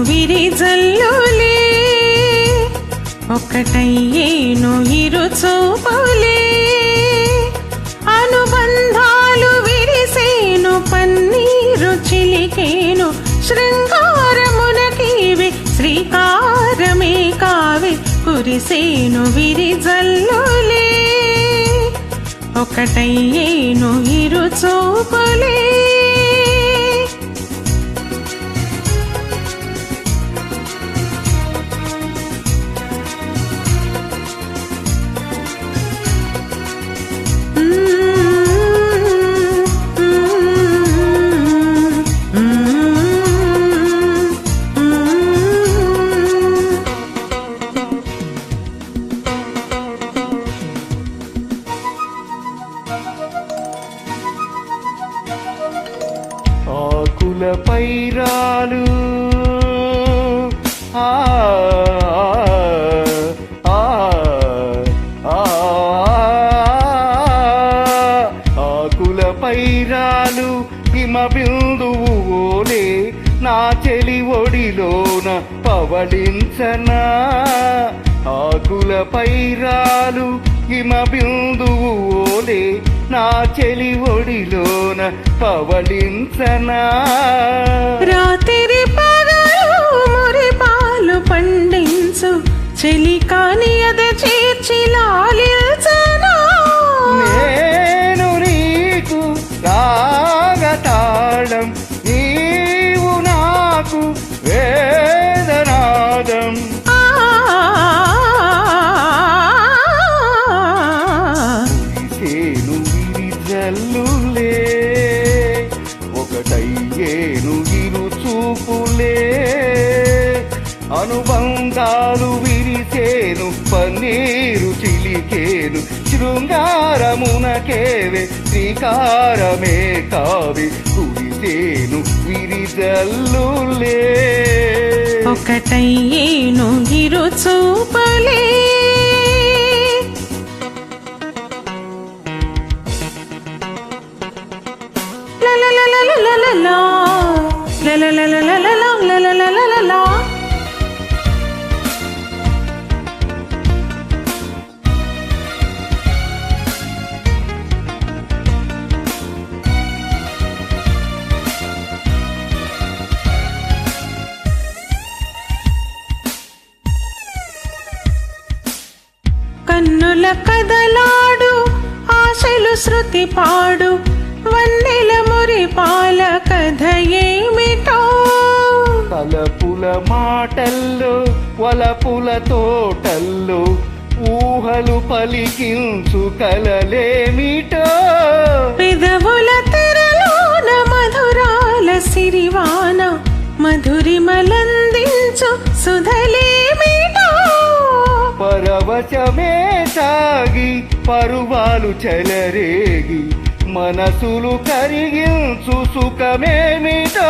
విరిజల్లులే ఒకటయ్యేను ఇరు చూపులే అనుబంధాలు విరిసేను పన్నీరు చిలికేను శృంగారమునకివి శ్రీకారమే కావి కురిసేను విరిజల్లులే ఒకటయ్యేను ఇరు చూపులే ఆకుల పైరాలు ఆకుల పైరాలు హిమ బిందువు ఓలే నా చెలి ఒడిలోన పవళించనా ఆకుల పైరాలు హిమ బిందువు ఓలే నా చెలి ఒడిలోన పవళించనా రాత్రి పగలు మురి పాలు పండించు చెలి కాని అద చేర్చి లాలించనా నేను నీకు రాగతాళం నీవు నాకు వేదనాదం కురిసేను విరిజల్లులే ఒకటయ్యేను ఇరు చూపులే అనుబంధాలు విరిసేను పన్నీరు చిలికేను శృంగారమునకేవే శ్రీకారమే కావి కురిసేను విరిజల్లులే ఒకటయ్యేను ఇరు చూపులే కన్నుల కదలాడు ఆశలు శృతి పాడు వన్నెల మురి పాల కథ ఏమిటో తలపుల మాటల్లో వలపుల తోటల్లో ఊహలు పలికించు కలలేమిటో పెదవుల తెరలోన మధురాల సిరివాన మధురిమలందించు సుధలేమిటో పరవశమే సాగి పరువాలు చెలరేగి మనసులు కరిగించు సుఖమేమిటో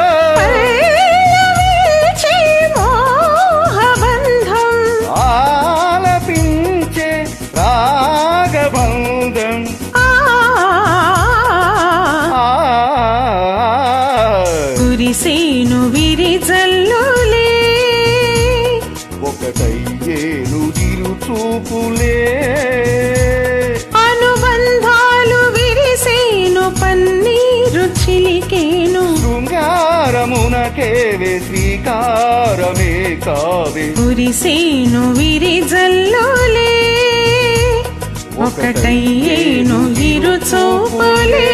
మోహబంధం ఆలపించే రాగబంధం కురిసేను విరిజల్లులే ఒకటయ్యేను ఇరు చూపులే అనుబంధాలు విరిసేను పన్నీరు చిలికేను శృంగారమునకేవే శ్రీకారమే కావే కురిసేను విరిజల్లులే ఒకటయ్యేను ఇరు చూపులే